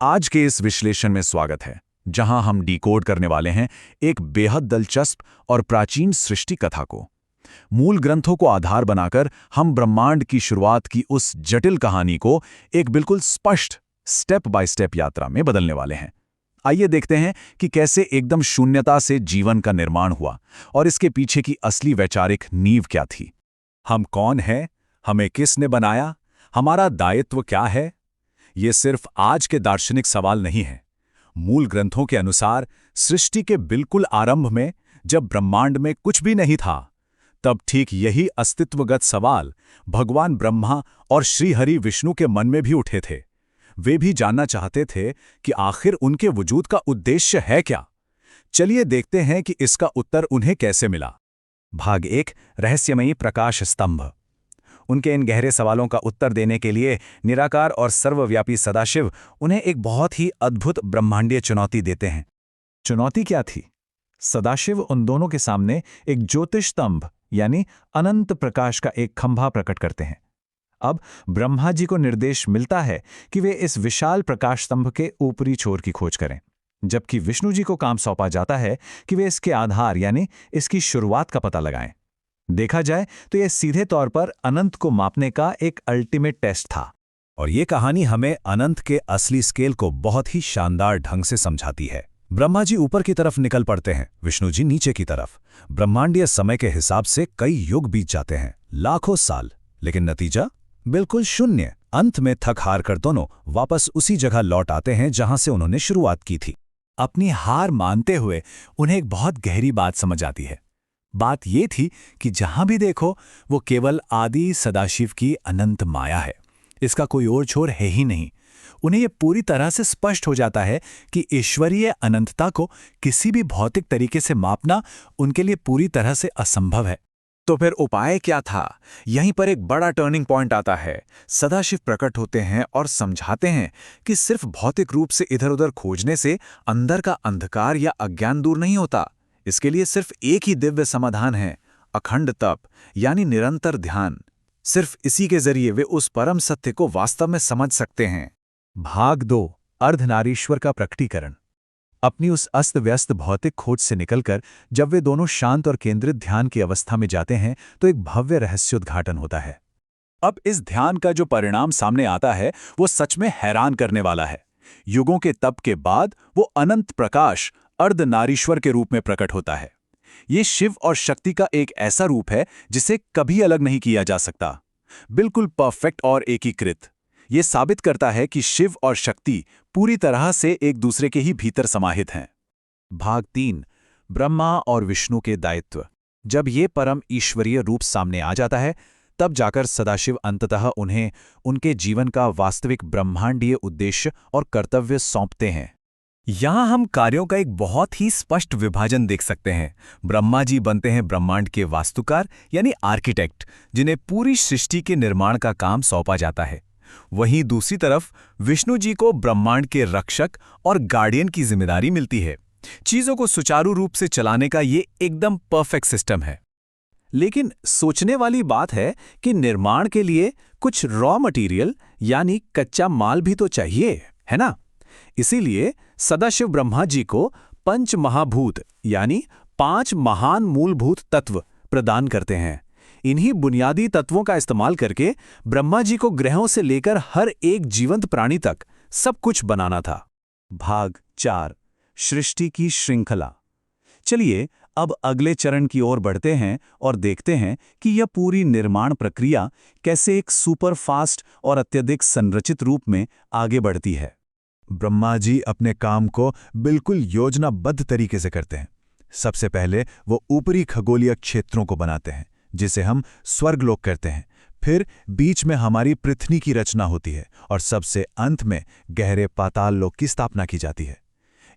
आज के इस विश्लेषण में स्वागत है, जहां हम डिकोड करने वाले हैं एक बेहद दिलचस्प और प्राचीन सृष्टि कथा को। मूल ग्रंथों को आधार बनाकर हम ब्रह्मांड की शुरुआत की उस जटिल कहानी को एक बिल्कुल स्पष्ट स्टेप बाय स्टेप यात्रा में बदलने वाले हैं। आइए देखते हैं कि कैसे एकदम शून्यता से जीवन का निर्माण हुआ और इसके पीछे की असली वैचारिक नींव क्या थी। हम कौन हैं? हमें किसने बनाया? हमारा दायित्व क्या है? ये सिर्फ आज के दार्शनिक सवाल नहीं है। मूल ग्रंथों के अनुसार सृष्टि के बिल्कुल आरंभ में, जब ब्रह्मांड में कुछ भी नहीं था, तब ठीक यही अस्तित्वगत सवाल भगवान ब्रह्मा और श्रीहरि विष्णु के मन में भी उठे थे। वे भी जानना चाहते थे कि आखिर उनके वजूद का उद्देश्य है क्या। चलिए देखते हैं कि इसका उत्तर उन्हें कैसे मिला। भाग 1, रहस्यमयी प्रकाश स्तंभ। उनके इन गहरे सवालों का उत्तर देने के लिए निराकार और सर्वव्यापी सदाशिव उन्हें एक बहुत ही अद्भुत ब्रह्मांडीय चुनौती देते हैं। चुनौती क्या थी? सदाशिव उन दोनों के सामने एक ज्योतिष स्तंभ यानी अनंत प्रकाश का एक खंभा प्रकट करते हैं। अब ब्रह्मा जी को निर्देश मिलता है कि वे इस विशाल प्रकाश स्तंभ के ऊपरी छोर की खोज करें, जबकि विष्णु जी को काम सौंपा जाता है कि वे इसके आधार यानी इसकी शुरुआत का पता लगाएं। देखा जाए तो यह सीधे तौर पर अनंत को मापने का एक अल्टीमेट टेस्ट था। और ये कहानी हमें अनंत के असली स्केल को बहुत ही शानदार ढंग से समझाती है। ब्रह्मा जी ऊपर की तरफ निकल पड़ते हैं, विष्णु जी नीचे की तरफ। ब्रह्मांडीय समय के हिसाब से कई युग बीत जाते हैं, लाखों साल, लेकिन नतीजा बिल्कुल शून्य। अंत में थक हार कर दोनों वापस उसी जगह लौट आते हैं जहां से उन्होंने शुरुआत की थी। अपनी हार मानते हुए उन्हें एक बहुत गहरी बात समझ आती है। बात ये थी कि जहां भी देखो वो केवल आदि सदाशिव की अनंत माया है, इसका कोई और छोर है ही नहीं। उन्हें ये पूरी तरह से स्पष्ट हो जाता है कि ईश्वरीय अनंतता को किसी भी भौतिक तरीके से मापना उनके लिए पूरी तरह से असंभव है। तो फिर उपाय क्या था? यहीं पर एक बड़ा टर्निंग पॉइंट आता है। सदाशिव प्रकट होते हैं और समझाते हैं कि सिर्फ भौतिक रूप से इधर-उधर खोजने से अंदर का अंधकार या अज्ञान दूर नहीं होता। इसके लिए सिर्फ एक ही दिव्य समाधान है, अखंड तप यानी निरंतर ध्यान। सिर्फ इसी के जरिए वे उस परम सत्य को वास्तव में समझ सकते हैं। भाग 2, अर्धनारीश्वर का प्रकटीकरण। अपनी उस अस्त व्यस्त भौतिक खोज से निकलकर जब वे दोनों शांत और केंद्रित ध्यान की अवस्था में जाते हैं तो एक भव्य रहस्योद्घाटन होता है। अब इस ध्यान का जो परिणाम सामने आता है वो सच में हैरान करने वाला है। युगों के तप के बाद वो अनंत प्रकाश अर्धनारीश्वर के रूप में प्रकट होता है। ये शिव और शक्ति का एक ऐसा रूप है जिसे कभी अलग नहीं किया जा सकता, बिल्कुल परफेक्ट और एकीकृत। ये साबित करता है कि शिव और शक्ति पूरी तरह से एक दूसरे के ही भीतर समाहित हैं। भाग 3, ब्रह्मा और विष्णु के दायित्व। जब ये परम ईश्वरीय रूप सामने आ जाता है तब जाकर सदाशिव अंततः उन्हें उनके जीवन का वास्तविक ब्रह्मांडीय उद्देश्य और कर्तव्य सौंपते हैं। यहाँ हम कार्यों का एक बहुत ही स्पष्ट विभाजन देख सकते हैं। ब्रह्मा जी बनते हैं ब्रह्मांड के वास्तुकार यानी आर्किटेक्ट, जिन्हें पूरी सृष्टि के निर्माण का काम सौंपा जाता है। वहीं दूसरी तरफ विष्णु जी को ब्रह्मांड के रक्षक और गार्डियन की जिम्मेदारी मिलती है। चीजों को सुचारू रूप से चलाने का ये एकदम परफेक्ट सिस्टम है। लेकिन सोचने वाली बात है कि निर्माण के लिए कुछ रॉ मटेरियल यानी कच्चा माल भी तो चाहिए, है ना? इसीलिए सदाशिव ब्रह्मा जी को पंच महाभूत यानी 5 महान मूलभूत तत्व प्रदान करते हैं। इन्हीं बुनियादी तत्वों का इस्तेमाल करके ब्रह्मा जी को ग्रहों से लेकर हर एक जीवंत प्राणी तक सब कुछ बनाना था। भाग 4, सृष्टि की श्रृंखला। चलिए अब अगले चरण की ओर बढ़ते हैं और देखते हैं कि यह पूरी निर्माण प्रक्रिया कैसे एक सुपर फास्ट और अत्यधिक संरचित रूप में आगे बढ़ती है। ब्रह्मा जी अपने काम को बिल्कुल योजनाबद्ध तरीके से करते हैं। सबसे पहले वो ऊपरी खगोलीय क्षेत्रों को बनाते हैं, जिसे हम स्वर्गलोक कहते हैं। फिर बीच में हमारी पृथ्वी की रचना होती है और सबसे अंत में गहरे पाताल लोक की स्थापना की जाती है।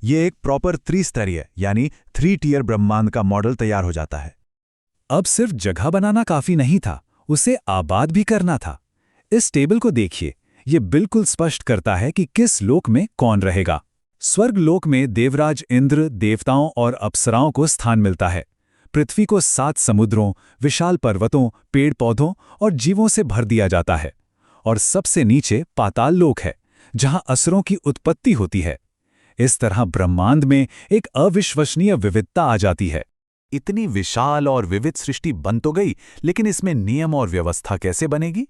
ये एक प्रॉपर त्रिस्तरीय यानी 3 टियर ब्रह्मांड का मॉडल तैयार हो जाता है। अब सिर्फ जगह बनाना काफी नहीं था, उसे आबाद भी करना था। इस टेबल को देखिए, ये बिल्कुल स्पष्ट करता है कि किस लोक में कौन रहेगा। स्वर्गलोक में देवराज इंद्र, देवताओं और अप्सराओं को स्थान मिलता है। पृथ्वी को 7 समुद्रों, विशाल पर्वतों, पेड़ पौधों और जीवों से भर दिया जाता है। और सबसे नीचे पाताल लोक है, जहां असरों की उत्पत्ति होती है। इस तरह ब्रह्मांड में एक अविश्वसनीय विविधता आ जाती है। इतनी विशाल और विविध सृष्टि बन तो गई, लेकिन इसमें नियम और व्यवस्था कैसे बनेगी?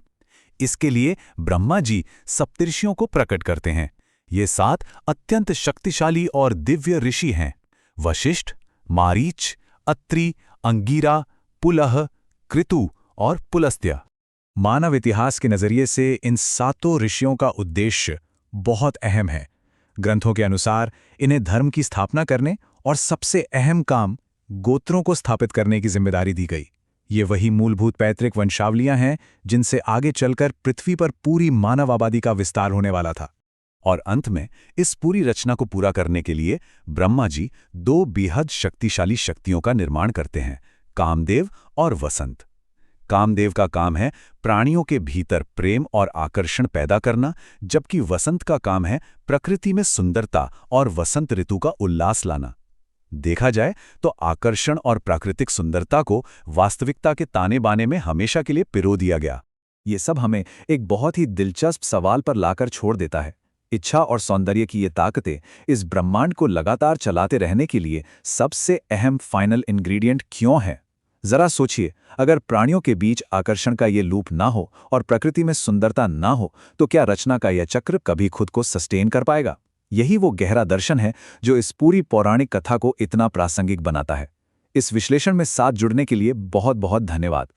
इसके लिए ब्रह्मा जी सप्तर्षियों को प्रकट करते हैं। ये 7 अत्यंत शक्तिशाली और दिव्य ऋषि हैं: वशिष्ठ, मारीच, अत्रि, अंगिरा, पुलह, कृतु और पुलस्त्य। मानव इतिहास के नजरिए से इन 7 ऋषियों का उद्देश्य बहुत अहम है। ग्रंथों के अनुसार इन्हें धर्म की स्थापना करने और सबसे अहम काम गोत्रों को स्थापित करने की जिम्मेदारी दी गई। ये वही मूलभूत पैतृक वंशावलियां हैं जिनसे आगे चलकर पृथ्वी पर पूरी मानव आबादी का विस्तार होने वाला था। और अंत में इस पूरी रचना को पूरा करने के लिए ब्रह्मा जी 2 बेहद शक्तिशाली शक्तियों का निर्माण करते हैं: कामदेव और वसंत। कामदेव का काम है प्राणियों के भीतर प्रेम और आकर्षण पैदा करना, जबकि वसंत का काम है प्रकृति में सुंदरता और वसंत ऋतु का उल्लास लाना। देखा जाए तो आकर्षण और प्राकृतिक सुंदरता को वास्तविकता के ताने बाने में हमेशा के लिए पिरो दिया गया। ये सब हमें एक बहुत ही दिलचस्प सवाल पर लाकर छोड़ देता है। इच्छा और सौंदर्य की ये ताकतें इस ब्रह्मांड को लगातार चलाते रहने के लिए सबसे अहम फाइनल इंग्रेडिएंट क्यों है? जरा सोचिए, अगर प्राणियों के बीच आकर्षण का ये लूप ना हो और प्रकृति में सुंदरता ना हो, तो क्या रचना का यह चक्र कभी खुद को सस्टेन कर पाएगा? यही वो गहरा दर्शन है जो इस पूरी पौराणिक कथा को इतना प्रासंगिक बनाता है। इस विश्लेषण में साथ जुड़ने के लिए बहुत बहुत धन्यवाद।